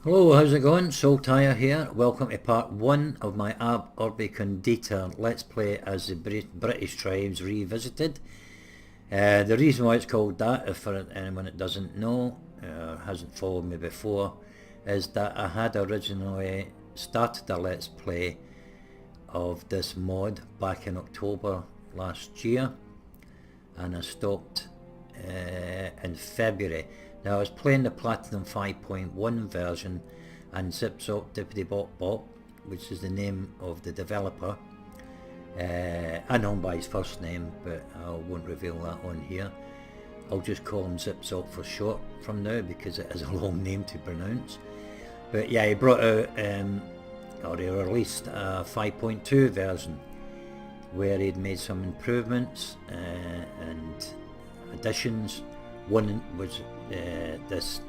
Hello, how's it going? Saltire here. Welcome to part 1 of my RTW CONDITA Let's Play as the British Tribes Revisited. The reason why it's called that, if for anyone that doesn't know, hasn't followed me before, is that I had originally started a Let's Play of this mod back in October last year, and I stopped in February. Now I was playing the Platinum 5.1 version, and Zip Zop Dippity Bop Bop, which is the name of the developer, I know him by his first name, but I won't reveal that on here. I'll just call him Zip Zop for short from now because it is a long name to pronounce. But yeah, he brought out, or he released a 5.2 version where he'd made some improvements and additions. One was this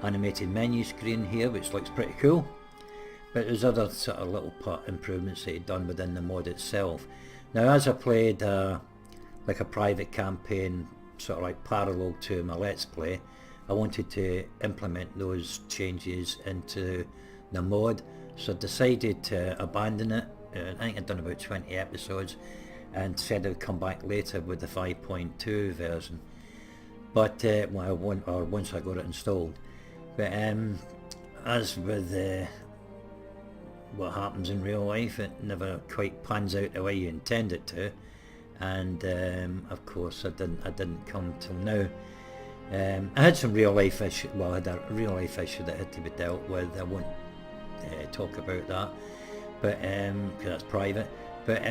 animated menu screen here, which looks pretty cool, but there's other sort of little part improvements that he'd done within the mod itself. Now, as I played like a private campaign, sort of like parallel to my Let's Play, I wanted to implement those changes into the mod, so I decided to abandon it. I think I'd done about 20 episodes and said I'd come back later with the 5.2 version. But once I got it installed. But as with what happens in real life, it never quite pans out the way you intend it to, and of course I didn't come till now. I had some real life issue. Well, I had a real life issue that had to be dealt with. I won't talk about that, but because that's private. But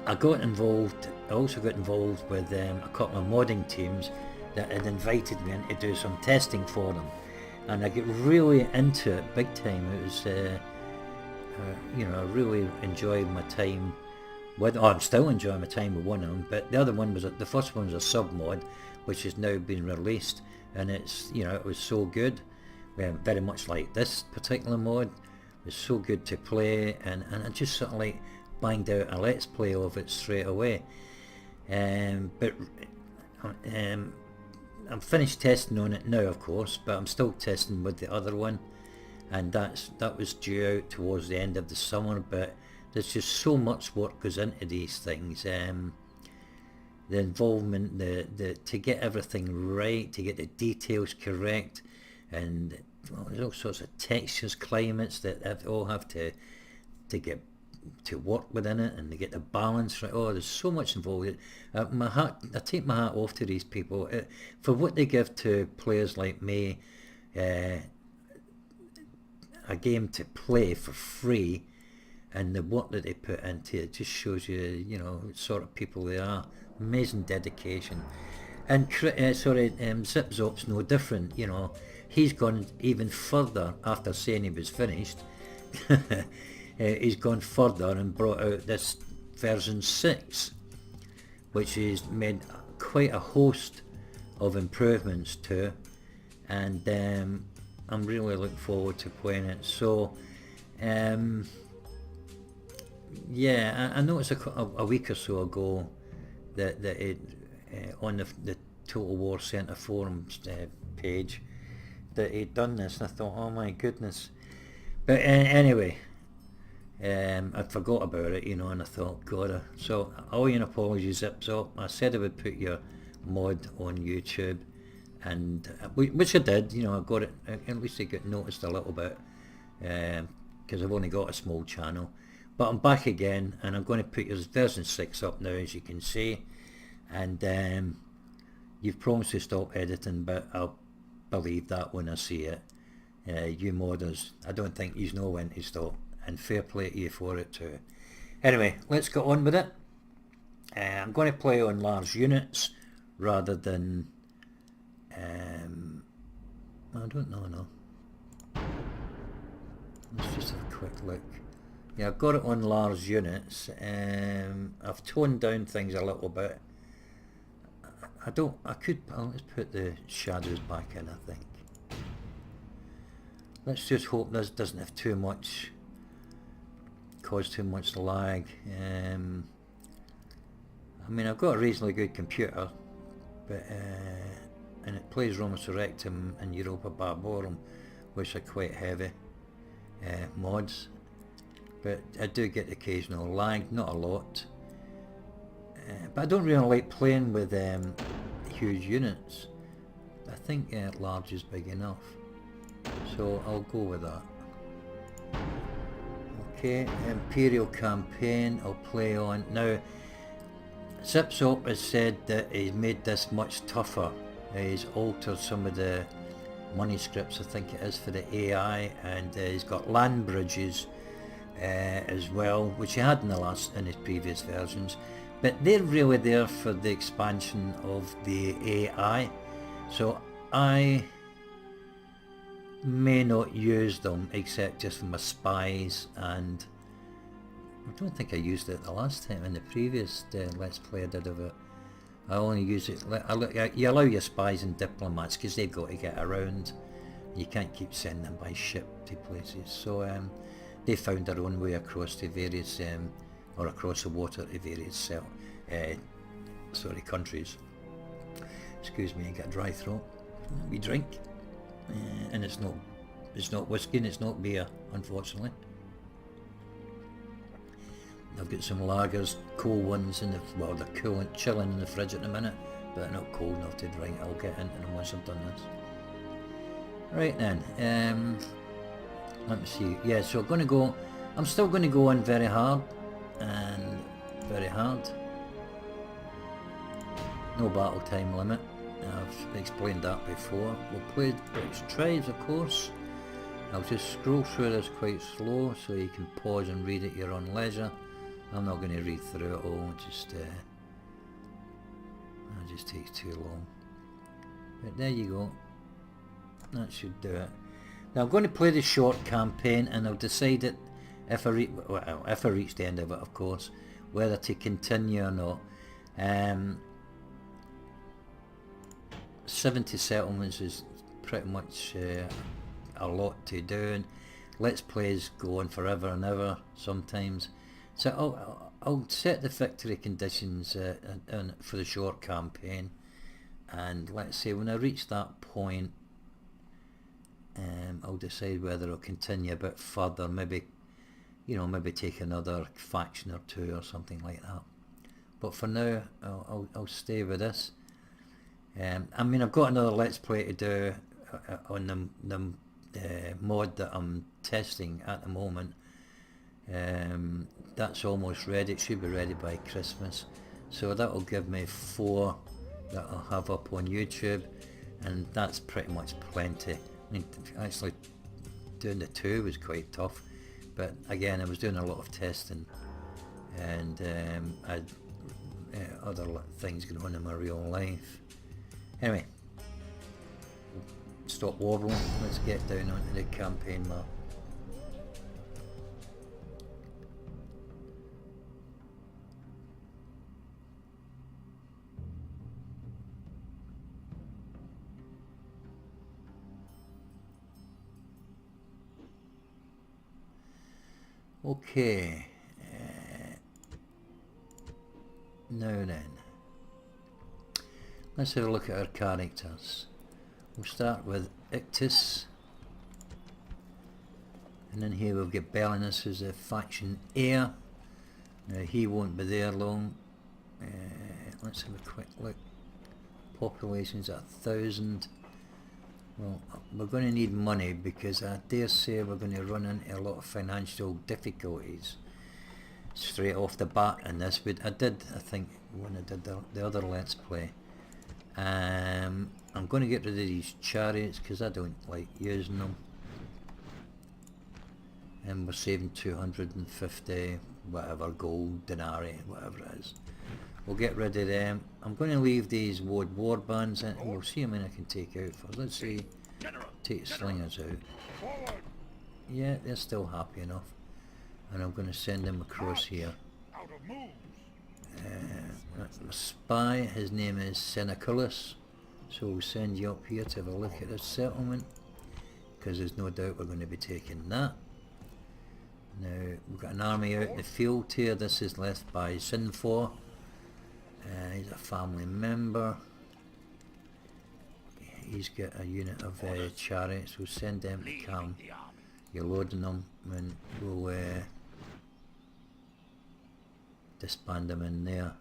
I got involved. I also got involved with a couple of modding teams that had invited me in to do some testing for them, and I get really into it big time. It was, I really enjoyed my time with. Oh, I'm still enjoying my time with one of them. But the other one was the first one was a sub mod, which has now been released, and it's it was so good, very much like this particular mod. It was so good to play, and I just sort of like banged out a Let's Play of it straight away. But I'm finished testing on it now, of course, but I'm still testing with the other one, and that was due out towards the end of the summer. But there's just so much work goes into these things. The involvement, the to get everything right, to get the details correct, and there's all sorts of textures, climates that all have to get to work within it, and to get the balance right. Oh, there's so much involved. I take my hat off to these people for what they give to players like me, a game to play for free, and the work that they put into it just shows you, what sort of people they are. Amazing dedication. And Zip Zop's no different. He's gone even further after saying he was finished. He's gone further and brought out this version 6, which has made quite a host of improvements to, and I'm really looking forward to playing it. So yeah, I noticed a week or so ago that it on the Total War Centre forums page that he'd done this, and I thought, oh my goodness. But anyway, I forgot about it, and I thought, God. So, all your apologies, Zip Zop. I said I would put your mod on YouTube, and which I did. I got it. At least it got noticed a little bit, because I've only got a small channel. But I'm back again, and I'm going to put your version 6 up now, as you can see. And you've promised to stop editing, but I'll believe that when I see it. You modders, I don't think you know when to stop, and fair play to you for it too. Anyway, let's get on with it. I'm going to play on large units rather than I don't know. No, let's just have a quick look. Yeah, I've got it on large units. I've toned down things a little bit. Let's put the shadows back in, I think. Let's just hope this doesn't have cause too much lag. I mean, I've got a reasonably good computer, but and it plays Roma Surrectum and Europa Barbarum which are quite heavy mods, but I do get occasional lag, not a lot, but I don't really like playing with huge units. I think large is big enough, so I'll go with that. Okay, Imperial Campaign I'll play on. Now, Zipsop has said that he's made this much tougher. He's altered some of the money scripts, I think it is, for the AI, and he's got land bridges as well, which he had in his previous versions, but they're really there for the expansion of the AI, so I may not use them except just for my spies, and I don't think I used it the last time in the previous Let's Play I did of it. I only use it, you allow your spies and diplomats because they've got to get around. You can't keep sending them by ship to places, so they found their own way across to various, or across the water to various countries. Excuse me, I got a dry throat. We drink. And it's not whiskey and it's not beer, unfortunately. I've got some lagers, cold ones in the, well, they're cool and chilling in the fridge at the minute, but they're not cold enough to drink. I'll get into them once I've done this. Right then, let me see. Yeah, so I'm still going to go on very hard, and very hard. No battle time limit. I've explained that before. We'll play British tribes, of course. I'll just scroll through this quite slow so you can pause and read at your own leisure. I'm not going to read through it all, it just takes too long. But there you go. That should do it. Now I'm going to play the short campaign, and I'll decide it if I reach the end of it, of course, whether to continue or not. 70 settlements is pretty much a lot to do, and Let's Plays go on forever and ever sometimes, so I'll set the victory conditions for the short campaign, and let's say when I reach that point, I'll decide whether I'll continue a bit further, maybe take another faction or two or something like that, but for now I'll stay with this. I mean, I've got another Let's Play to do on the mod that I'm testing at the moment. That's almost ready. It should be ready by Christmas, so that will give me 4 that I'll have up on YouTube, and that's pretty much plenty. I mean, actually doing the 2 was quite tough, but again I was doing a lot of testing, and I had other things going on in my real life. Anyway, stop warbling, let's get down onto the campaign map. Okay, now then, let's have a look at our characters. We'll start with Ictus, and then here we'll get Belinus, who's a faction heir. Now he won't be there long. Let's have a quick look. Population's at 1,000. Well, we're going to need money because I dare say we're going to run into a lot of financial difficulties straight off the bat in this. But I think when I did the other Let's Play. I'm going to get rid of these chariots because I don't like using them, and we're saving 250 whatever gold, denarii, whatever it is. We'll get rid of them. I'm going to leave these wood warbands in, and we'll see how many I can take out first. Let's see, take slingers out. Yeah, they're still happy enough, and I'm going to send them across here. A spy, his name is Seneculus, so we'll send you up here to have a look at this settlement, because there's no doubt we're going to be taking that. Now we've got an army out in the field here. This is left by Sinfor. He's a family member. he's got a unit of chariots. We'll send them to come. You're loading them, and we'll disband them in there.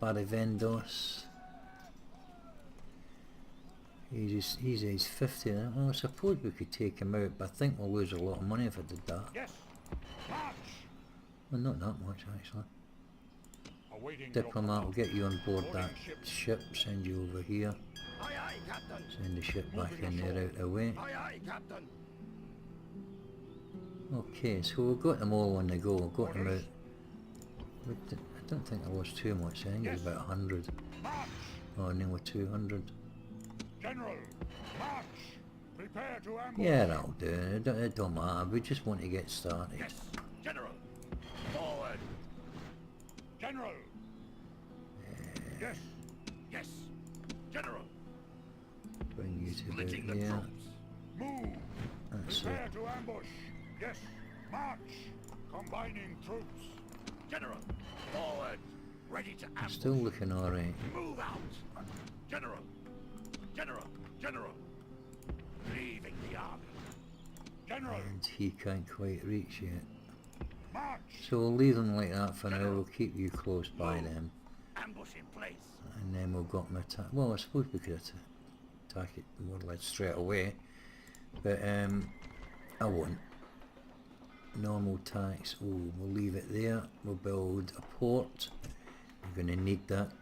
Barivendos. He's 50 now. Well, I suppose we could take him out, but I think we'll lose a lot of money if I did that. Yes. March. Well, not that much actually. Awaiting Diplomat, we'll get you on board that ship, send you over here. Aye, aye, Captain. Send the ship back in there out of the way. Aye, aye, Captain. Okay, so we've got them all on the go. We've got them out. I don't think I lost too much. I think it was about 100. March. Oh, nearly 200. General, march. Prepare to ambush. Yeah, that'll do. It don't matter. We just want to get started. Yes, General. Forward. General. Yes. Yes. General. Bring you to Splitting the about there. troops. Move. That's Prepare it. to ambush. Yes. March. Combining troops. General. Forward. Ready to ambush. Still looking alright. Move out. General. General. General. Leaving the army. General. And he can't quite reach yet. March. So we'll leave them like that for now. We'll keep you close by them. Ambush in place. And then we'll got them attack. Well, I suppose we could attack it more or less straight away. But I won't. Normal tax. Oh, we'll leave it there. We'll build a port. We're going to need that.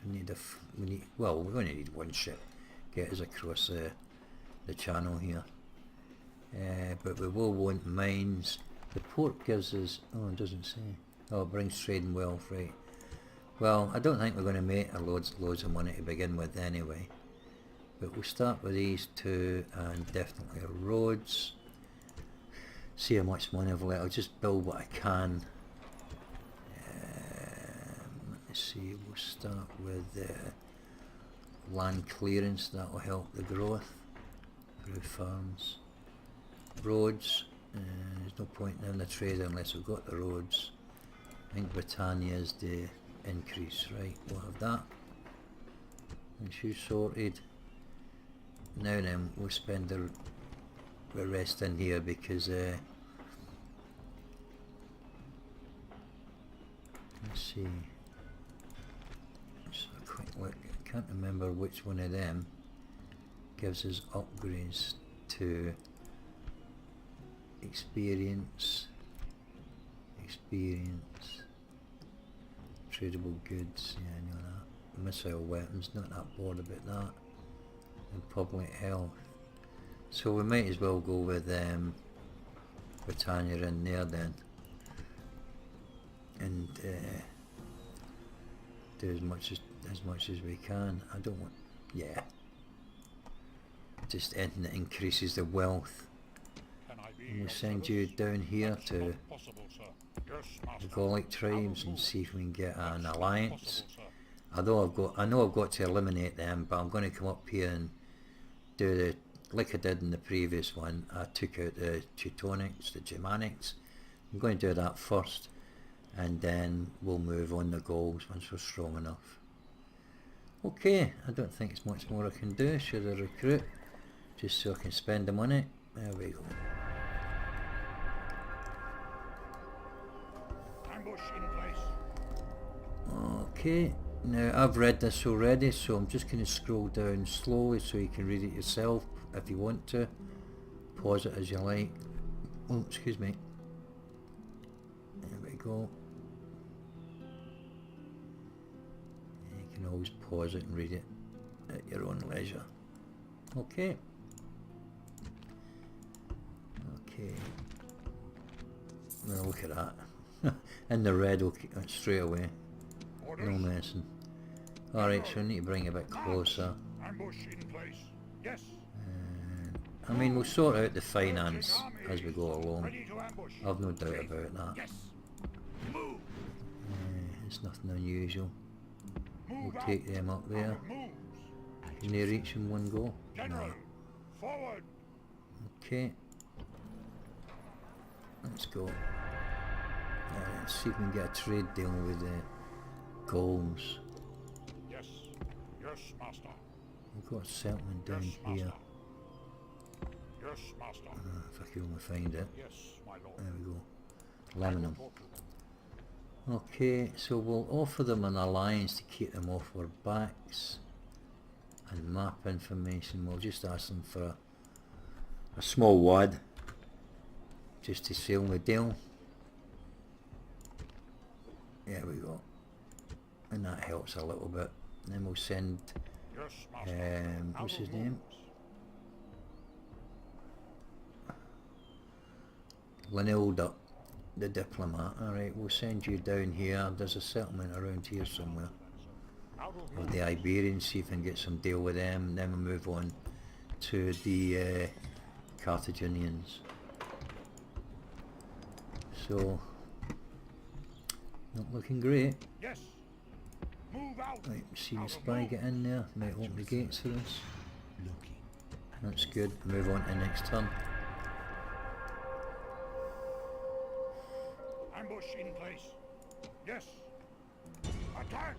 We need well, we're going to need one ship. Get us across the channel here. But we will want mines. The port gives us. Oh, it doesn't say. Oh, it brings trade and wealth, right? Well, I don't think we're going to make loads of money to begin with anyway. But we'll start with these two and definitely roads. See how much money I've left. I'll just build what I can. Let me see. We'll start with land clearance. That will help the growth through farms. Roads. There's no point in the trade unless we've got the roads. I think Brittania is the increase, right? We'll have that. And she's sorted. Now then, we'll spend the rest in here because let's see. Just a quick look. I can't remember which one of them gives us upgrades to experience, tradable goods. Yeah, I know that. Missile weapons. Not that bored about that. And public health. So we might as well go with Brittania in there then, and do as much as we can. I don't want, yeah, just anything that increases the wealth. And we'll send you down here to the Gallic tribes and see if we can get an alliance. Although I know I've got to eliminate them, but I'm going to come up here and do the, like I did in the previous one. I took out the Teutonics, the Germanics. I'm going to do that first, and then we'll move on the Gauls once we're strong enough. Okay, I don't think it's much more I can do. Should I recruit? Just so I can spend the money. There we go. Ambush in place. Okay, now I've read this already, so I'm just going to scroll down slowly so you can read it yourself if you want to. Pause it as you like. Oh, excuse me. There we go. You can always pause it and read it at your own leisure. Okay. Okay. Now look at that. In the red, okay, straight away. No messing. Alright, so we need to bring it a bit closer. Ambush in place. Yes. I mean, we'll sort out the finance as we go along. Ready to ambush. I've no doubt about that. Yes. Move. It's nothing unusual. Move We'll take them up there. Moves. Can they reach in one go? General. No. Forward. Okay. Let's go. Let's see if we can get a trade deal with the Gauls. Yes. Yes, master. We've got a settlement down Yes, here. master. Yes, master. If I can only find it. Yes, my lord. There we go. I will Lebanon. talk to them. Okay, so we'll offer them an alliance to keep them off our backs. And map information, we'll just ask them for a small wad. Just to seal the deal. There we go. And that helps a little bit. And then we'll send, Yes, master. what's his Our name? wounds. Linilda, the diplomat. Alright, we'll send you down here. There's a settlement around here somewhere. Our Of the Iberians, see if we can get some deal with them. Then we'll move on to the Carthaginians. So, not looking great. Yes. Move out. Right, see the Out of spy move. get in there, might open the gates for us. That's good, move on to the next turn. Ambush in place. Yes. Attack.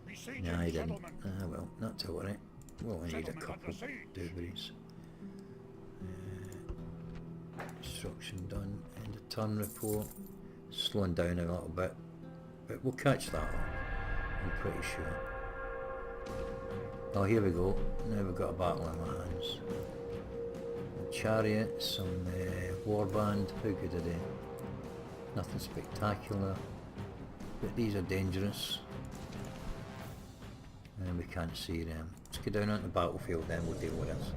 Besieging Nah, I didn't. settlement. Ah well, not to worry. We'll only need a Settlement couple under siege. doobies. Instruction done, end of turn report. Slowing down a little bit, but we'll catch that up, I'm pretty sure. Oh, here we go. Now we've got a battle in our hands. A chariot, some warband. How good are they? Nothing spectacular, but these are dangerous. And we can't see them. Let's go down onto the battlefield, then we'll deal with this.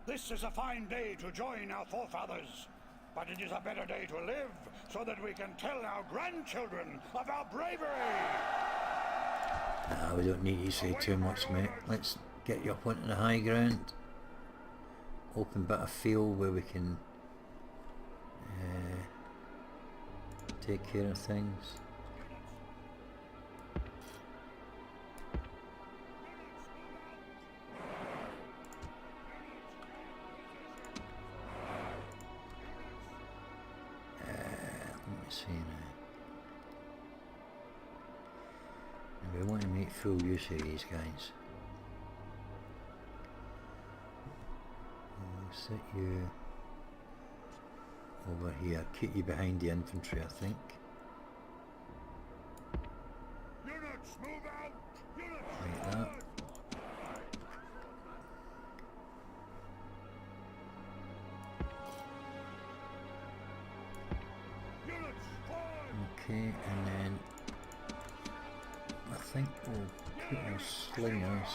This is a fine day to join our forefathers, but it is a better day to live so that we can tell our grandchildren of our bravery. Nah, we don't need to say too much, mate. Let's get you up onto the high ground. Open bit of field where we can take care of things. Let me see now. And we want to make full use of these guys. We'll set you over here, keep you behind the infantry, I think. Units, move out! Units, Like that. forward! Units, forward! Okay, and then I think we'll put our slingers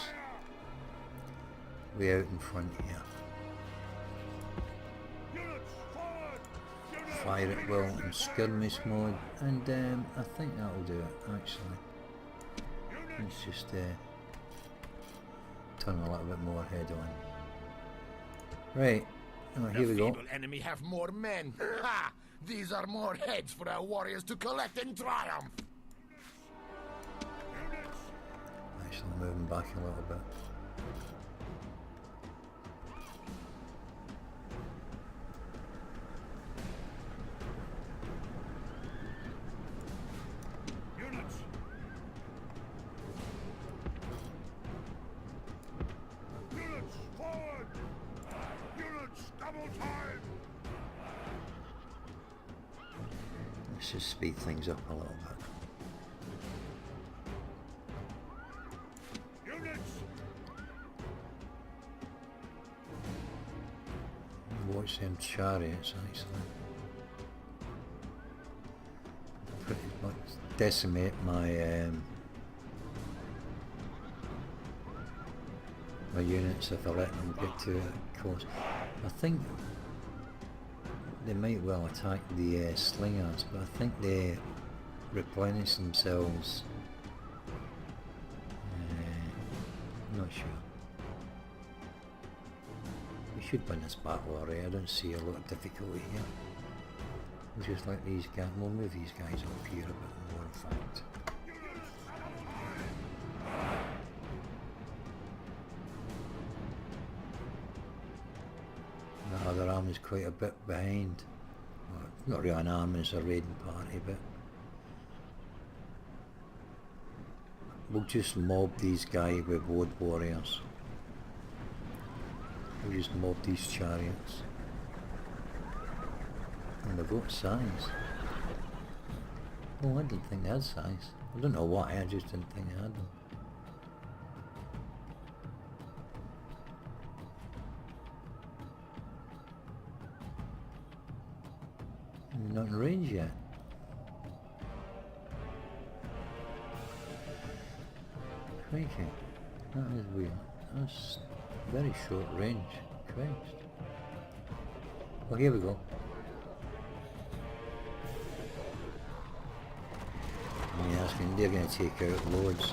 way out in front here. Units, forward! Units, Fire it well in skirmish mode, and I think that'll do it actually. units, Let's just turn a little bit more head on. Right, oh, here we go. feeble enemy have more men. Ha! These are more heads for our warriors to collect in triumph. units, Actually moving back a little bit. units, units, forward! Units, double time! Let's just speed things up a little bit. Units, Watch them chariots actually. Pretty much decimate my my units if I let them get to it. Course, I think they might well attack the slingers, but I think they replenish themselves. Not sure. We should win this battle already. I don't see a lot of difficulty here. We'll just let these guys, we'll move these guys up here a bit more in fact. No, their army's quite a bit behind. Well, not really an army, it's a raiding party, but we'll just mob these guys with wood warriors. We'll just mob these chariots. And they've got size. Oh, I didn't think they had size. I don't know why, I just didn't think they had them. They're not in range yet. Crikey, that is weird. That's very short range. Christ. Well, here we go. Yeah, they're going to take out loads.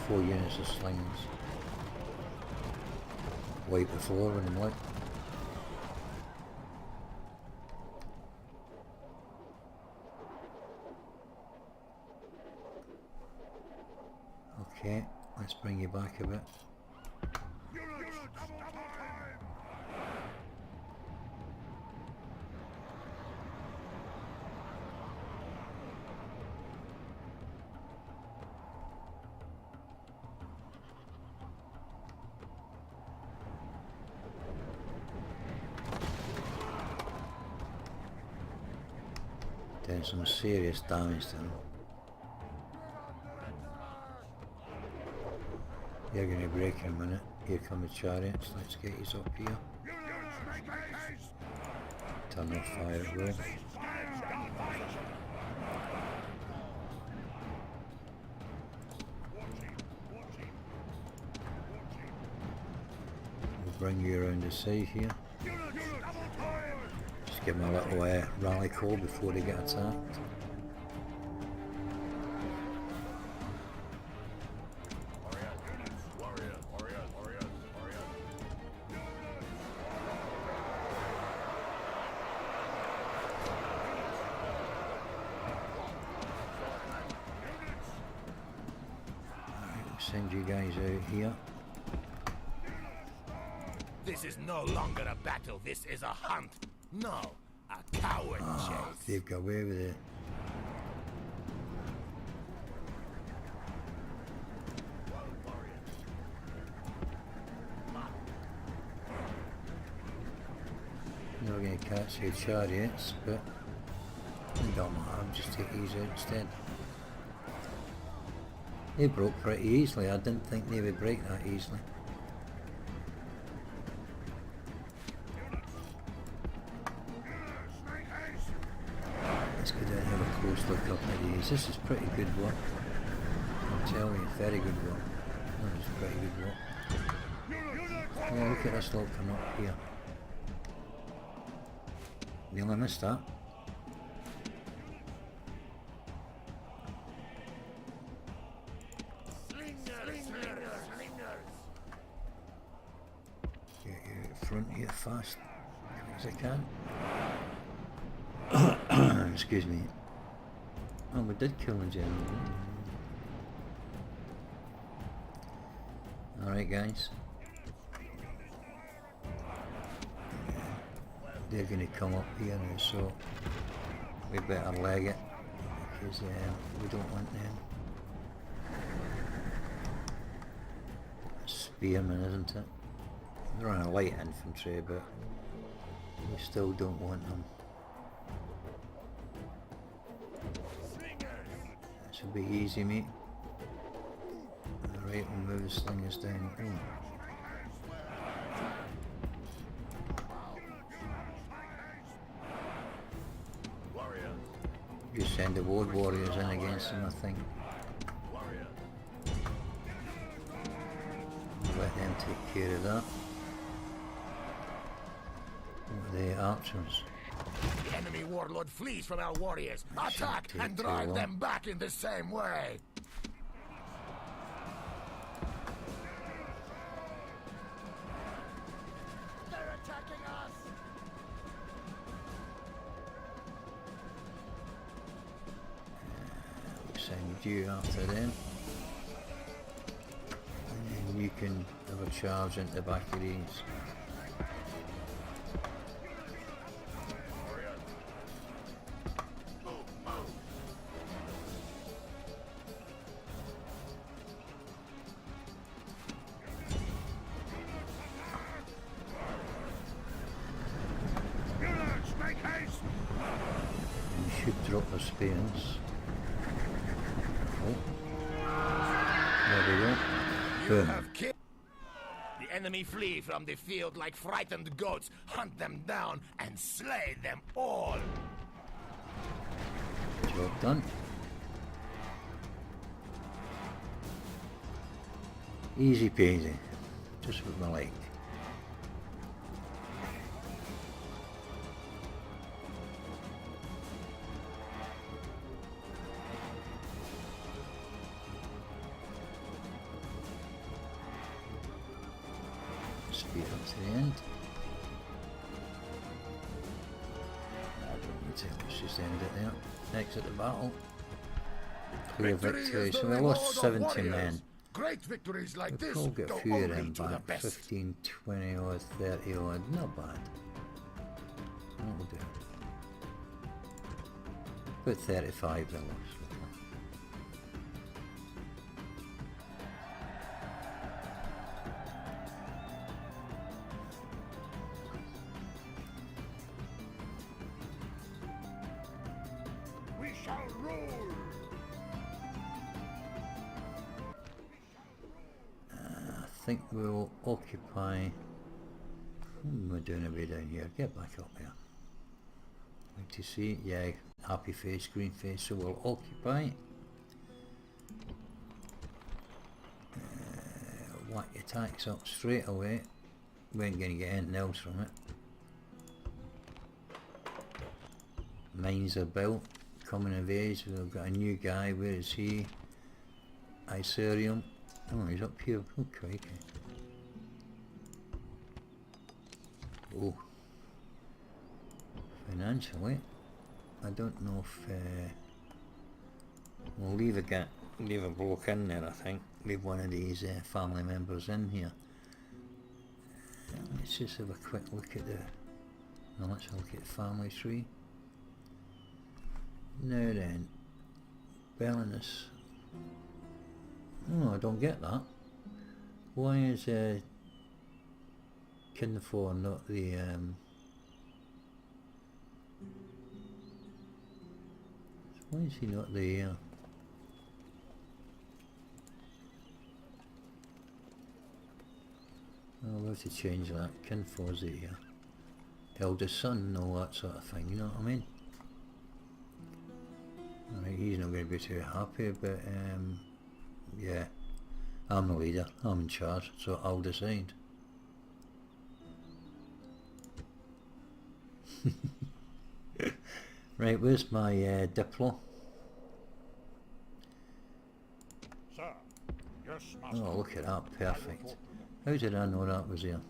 4 units of slings. Wipe the floor with them, like. Okay, let's bring you back a bit. Doing some serious damage to them. You're going to break in a minute. Here come the chariots. Let's get these up here. Turn off fire as well. We'll bring you around the side here. Just give them a little rally call before they get attacked. Send you guys out here. This is no longer a battle, this is a hunt. No, a coward chase. They've got away with it. They're going to catch the chariots, but it don't matter, I'll just take these out instead. They broke pretty easily. I didn't think they would break that easily. Let's go down and have a close look up at these. This is pretty good work. I'll tell you, very good work. That is pretty good work. Yeah, look at this lot come up here. Nearly missed that. Front here fast as I can. Excuse me. Oh, we did kill the general. Alright guys. They're going to come up here now, so we better leg it because we don't want them. Spearmen, isn't it? They're on a light infantry, but we still don't want them. This will be easy, mate. Alright, we'll move the slingers down. Just send the wood warriors in against them, I think. Let them take care of that. The archers. The enemy warlord flees from our warriors. Attack and drive them back in the same way. They're attacking send you after them. And then you can have a charge into the back of these. Should drop their spears. Oh. There we go. You Boom. have killed. The enemy flee from the field like frightened goats. Hunt them down and slay them all. Job done. Easy peasy. Just what I like. Speed up to the end. I don't need to, let's just end it there. Exit the battle. Clear victory. So we lost 70 men. Great victories like We've this probably got go a few of only them to the back. best. 15, 20 odd, 30 odd. Not bad. That'll do. About 35 we lost. We shall rule. I think we'll occupy. What am I doing away down here? Get back up here. Like to see, yeah, happy face, green face. So we'll occupy. Whack your attacks up straight away. We ain't gonna get anything else from it. Mines are built. Coming of age. We've got a new guy. Where is he? Isarium. Oh, he's up here. Oh, crikey. Oh. Financially, I don't know if we'll leave a bloke in there. I think leave one of these family members in here. Let's just have a quick look at the. No, let's have a look at the family tree. Now then, Belinus. Oh, I don't get that. Why is Kinfor not the why is he not the I'll have to change that. Kinfor's the eldest son and all that sort of thing, you know what I mean? Alright, he's not going to be too happy, but yeah, I'm the leader, I'm in charge, so I'll decide. Right, where's my Diplo? Sir, yes, master. Oh, look at that, perfect. How did I know that was here?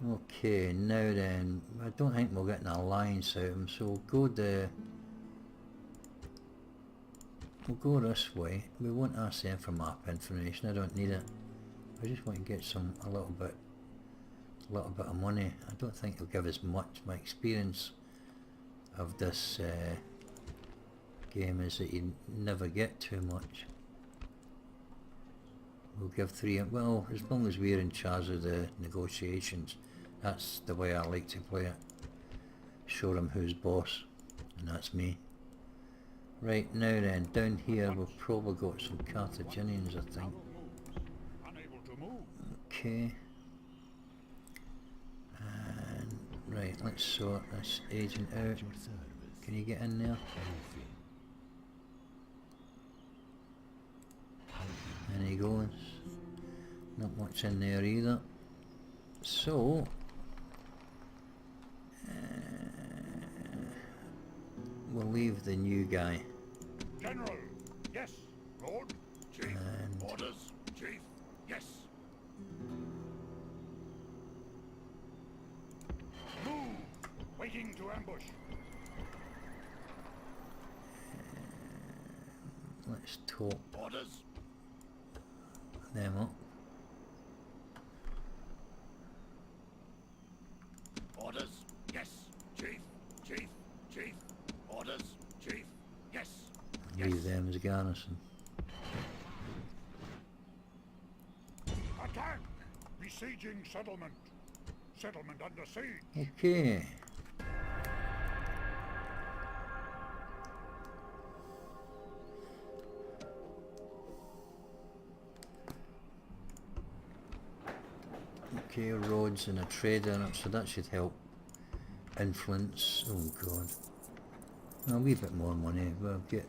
Okay, now then, I don't think we'll get an alliance out of him, so we'll go this way. We won't ask them for map information, I don't need it. I just want to get a little bit of money. I don't think it'll give us much. My experience of this game is that you never get too much. We'll give 3, well, as long as we're in charge of the negotiations, that's the way I like to play it. Show them who's boss, and that's me. Right, now then, down here we've probably got some Carthaginians, I think. Unable to move. Okay. And, right, let's sort this agent out. Can you get in there? And he goes. Not much in there either. So, we'll leave the new guy. General, yes. Lord, Chief. And Orders, Chief. Yes. Move. Waiting to ambush. let's talk Orders. them up. Orders. Yes, Chief. Chief. Chief. Orders. Chief. Yes. Leave them as a garrison. Attack! Besieging settlement. Settlement under siege. Okay. Okay, roads and a trader, so that should help influence. Oh god. A wee bit more money. We'll get.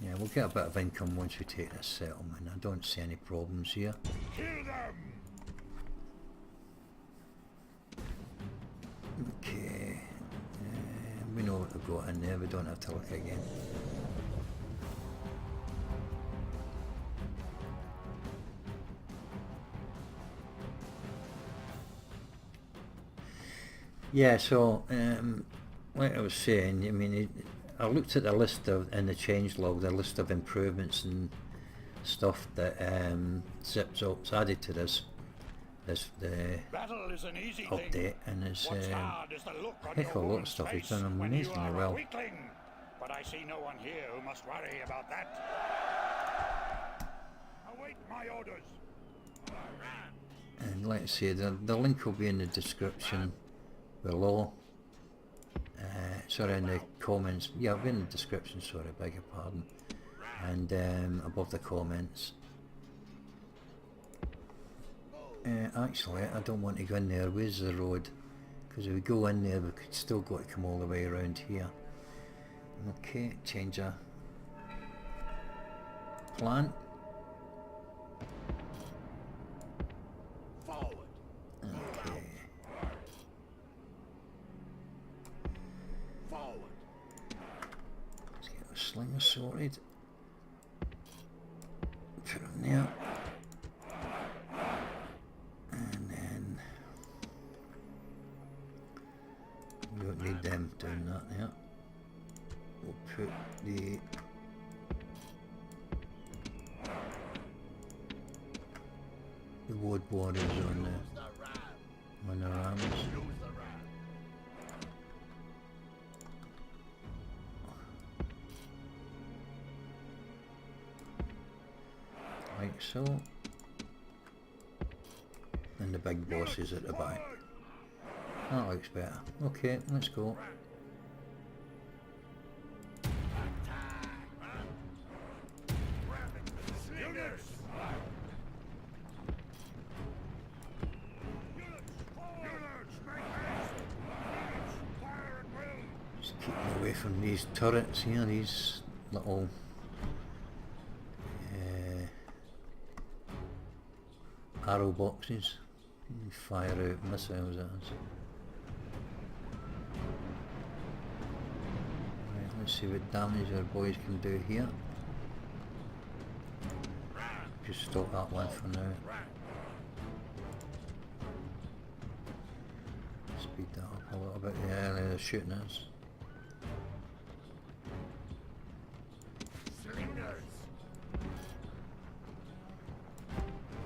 Yeah, we'll get a bit of income once we take this settlement. I don't see any problems here. Kill them! Okay. We know what we've got in there, we don't have to look again. Yeah, so like I was saying, I mean, I looked at the list of in the changelog, the list of improvements and stuff that ZipZop's added to the Battle is an easy update, thing. and there's What's hard is the look on heck of a your lot of woman's stuff he's face done when you amazingly are a well. weakling. But I see no one here who must worry about that. Await my orders. And like I say, the link will be in the description below. Sorry, in the comments. Yeah, it'll be in the description, sorry, beg your pardon. And above the comments. Actually, I don't want to go in there. Where's the road? Because if we go in there, we could still got to come all the way around here. Okay, change our plan. Forward. Okay. Forward. Let's get the slinger sorted. Put them there. And then we don't need them doing that now. We'll put the wood warriors on the armies. Like so. And the big bosses at the back. That looks better. Okay, let's go. Just keep away from these turrets here, these little arrow boxes. You fire out missiles at us. Right, let's see what damage our boys can do here. Just stop that one for now. Speed that up a little bit. Yeah, they're shooting us.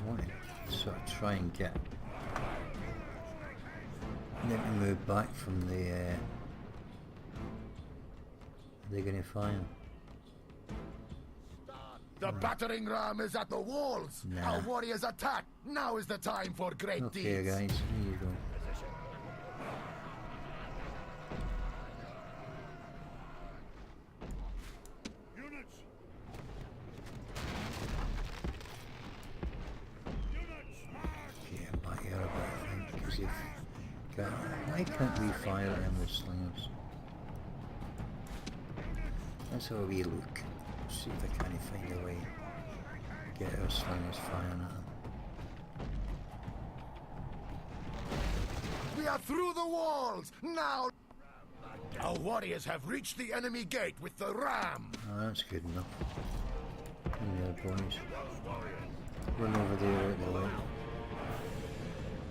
I want to sort of try and get them to move back from the they're going to fire. The battering ram is at the walls. Nah. Our warriors attack. Now is the time for great Okay deeds. guys, here you go. Units! Okay, I'm back here a bit, I think, because if why can't we fire at them with slingers? Let's have a wee look. See if I can find a way to get our slingers firing at them. We are through the walls. Now our warriors have reached the enemy gate with the ram. Oh, that's good enough. Come here, boys. Run over there out the way.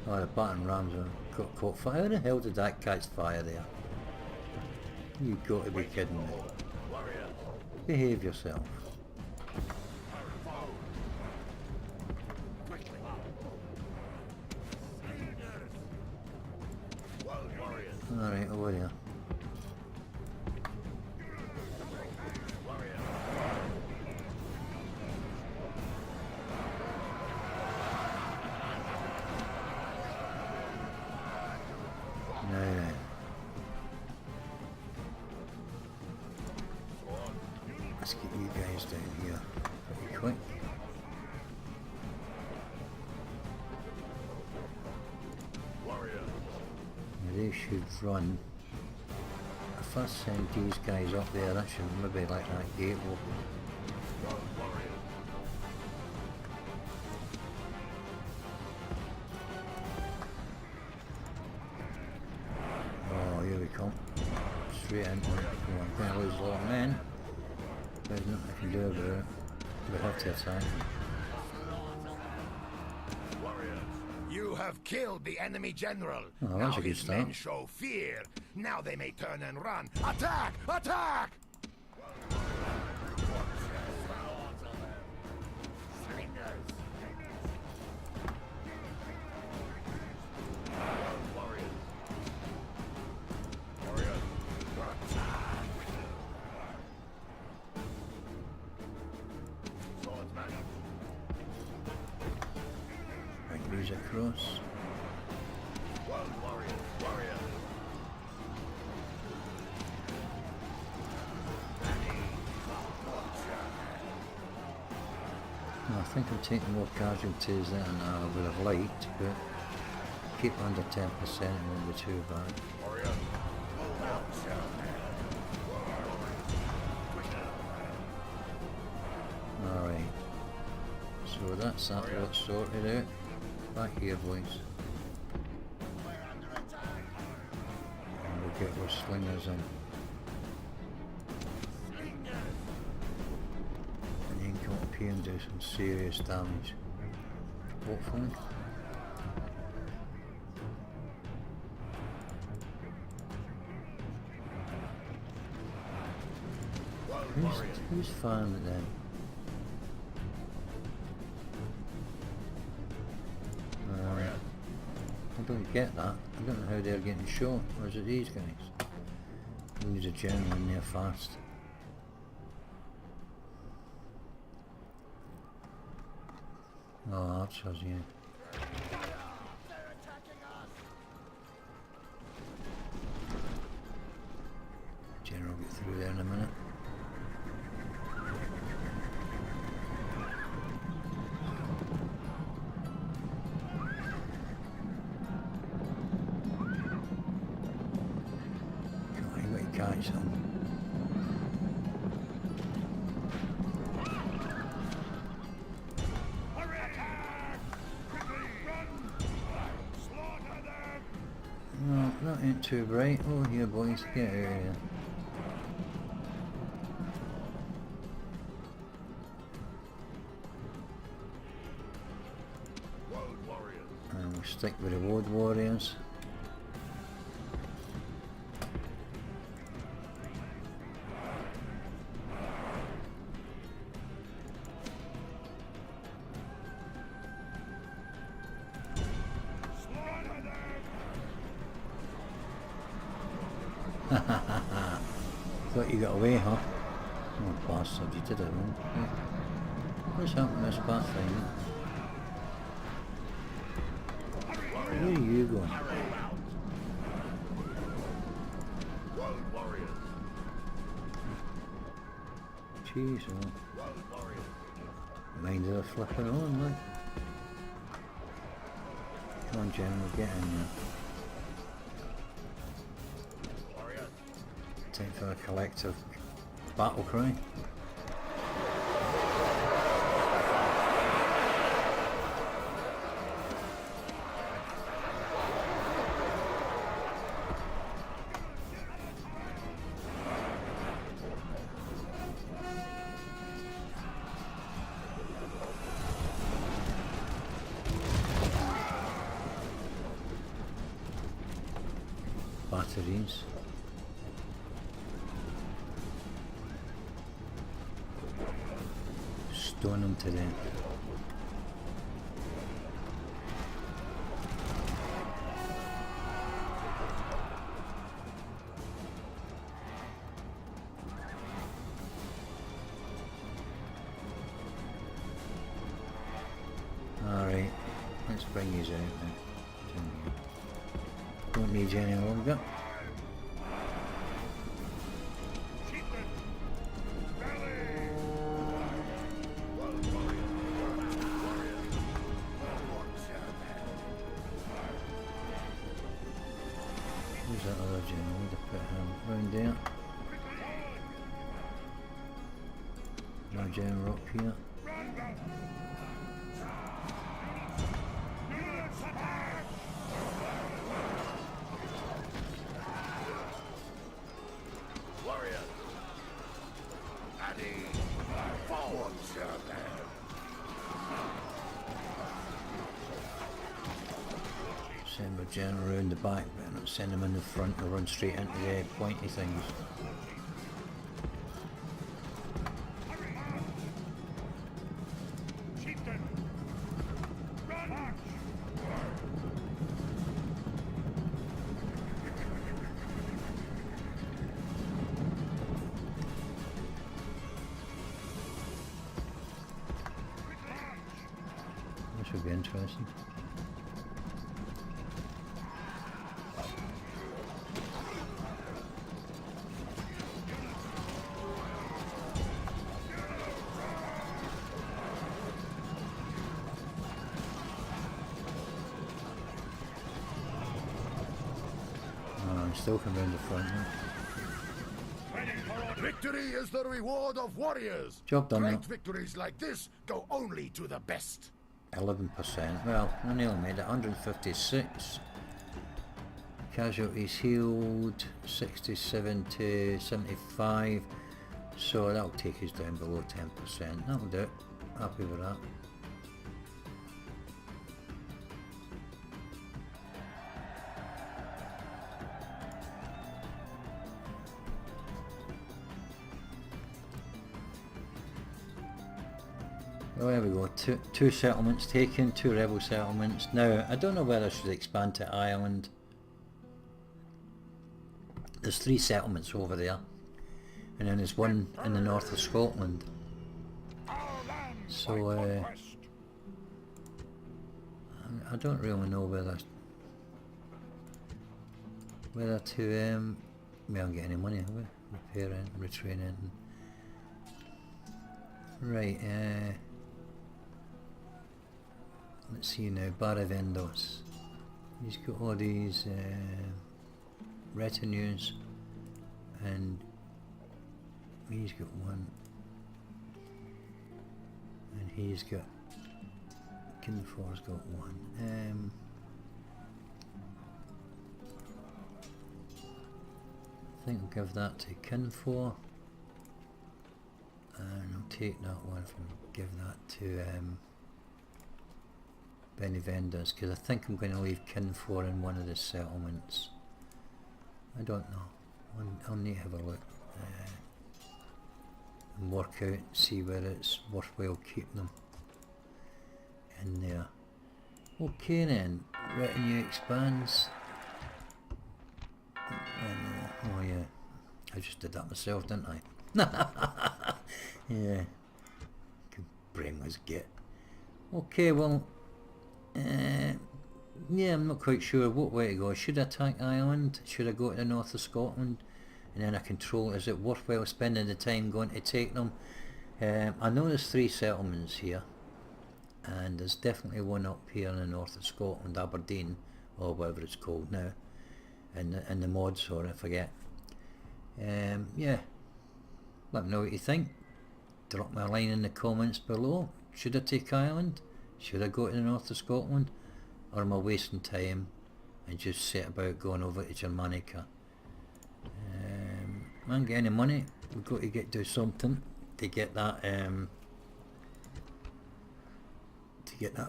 Oh, the battering rams are caught fire. How the hell did that catch fire there? You've got to be kidding me. Behave yourself. Alright, over here. Now then. Let's get you guys down here pretty quick. They should run. If I send these guys up there, that should maybe like that gate open. Oh, here we come. Straight into it. I'm going to lose a lot of men. There's nothing I can do about it. We have to attack. You have killed the enemy general. Oh, that's now a good his start. men show fear. Now they may turn and run. Attack! Attack! Bring these across. I think I'm taking more casualties than I would have liked, but keep under 10% won't be too bad. Alright, so that's that lot sorted out. Back here, boys. And we'll get our slingers in. And then come up here and do some serious damage. Hopefully. Who's firing it then? I don't get that. I don't know how they're getting shot. Or is it these guys? We need a general in there fast. Oh, archers, yeah. General will get through there in a minute. Catch them. Hurry, attack! Quickly, run! Slaughter them! No, that ain't too bright. Oh, here, boys, get out of here. And we'll stick with the wood warriors. Thought you got away, huh? Oh, bastard, you did it wrong. Yeah. What's happened this pathfinder? Where are you going? Jeez, oh. Mind they're flipping on, like. Come on, General, get in there. Time for a collective battle cry. Batteries. stone them to death. Alright, let's bring these out now. Don't need you any longer. Who's that other general? We'll put him round there. No general up here. Send my general around the back, but not send them in the front to run straight into the pointy things. This would be interesting. Still come round the front now. Victory is the reward of warriors. Job done Great now. victories like this go only to the best. 11%. Well, I nearly made it. 156. Casualties healed 67 to 75. So that'll take us down below 10%. That'll do it. Happy with that. Well, there we go, two settlements taken, 2 rebel settlements. Now, I don't know whether I should expand to Ireland. There's 3 settlements over there, and then there's one in the north of Scotland. So, I don't really know whether to, we haven't got any money, have we? Repairing, retraining. Right, let's see now, Baravendos. He's got all these retinues, and he's got one, and he's got, Kinfor's got one. I think we'll give that to Kinfor, and I'll take that one from, give that to Benevendas, because I think I'm going to leave Kinfor in one of the settlements. I don't know. I'll need to have a look and work out and see whether it's worthwhile keeping them in there. Okay then, retinue expands. And, oh yeah, I just did that myself, didn't I? Yeah, good brainless git. Okay, well, yeah, I'm not quite sure what way to go. Should I attack Ireland? Should I go to the north of Scotland and then I control? Is it worthwhile spending the time going to take them? I know there's 3 settlements here, and there's definitely one up here in the north of Scotland, Aberdeen, or whatever it's called now, in the mods, or I forget. Yeah, let me know what you think. Drop me a line in the comments below. Should I take Ireland? Should I go to the north of Scotland? Or am I wasting time and just set about going over to Germanica? I ain't got any money. We've got to do something to get that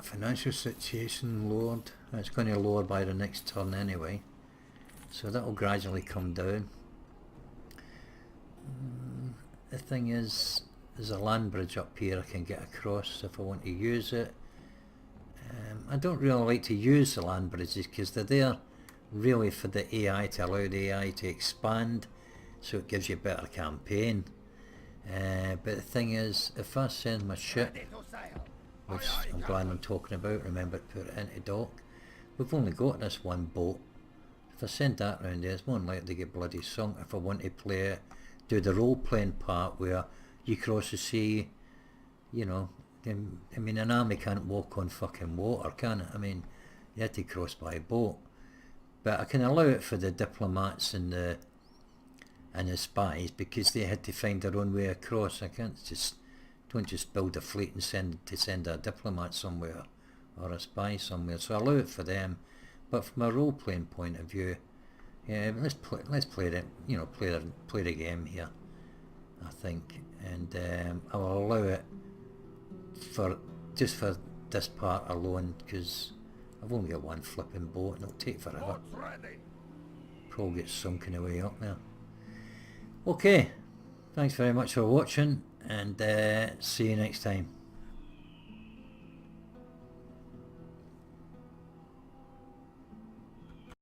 financial situation lowered. It's going to lower by the next turn anyway, so that will gradually come down. The thing is, there's a land bridge up here I can get across if I want to use it. I don't really like to use the land bridges because they're there really for the AI, to allow the AI to expand, so it gives you a better campaign. But the thing is, if I send my ship, which I'm glad I'm talking about, remember to put it into dock, we've only got this one boat. If I send that round there, it's more than likely to get bloody sunk if I want to play it, do the role playing part where you cross the sea, you know. I mean, an army can't walk on fucking water, can it? I mean, you had to cross by boat. But I can allow it for the diplomats and the spies, because they had to find their own way across. I can't don't just build a fleet and send a diplomat somewhere or a spy somewhere. So I allow it for them. But from a role playing point of view, yeah, let's play the, you know, play the game here, I think, and I will allow it for just for this part alone, because I've only got one flipping boat and it'll take forever. Probably get sunken away up there. Okay, thanks very much for watching, and see you next time.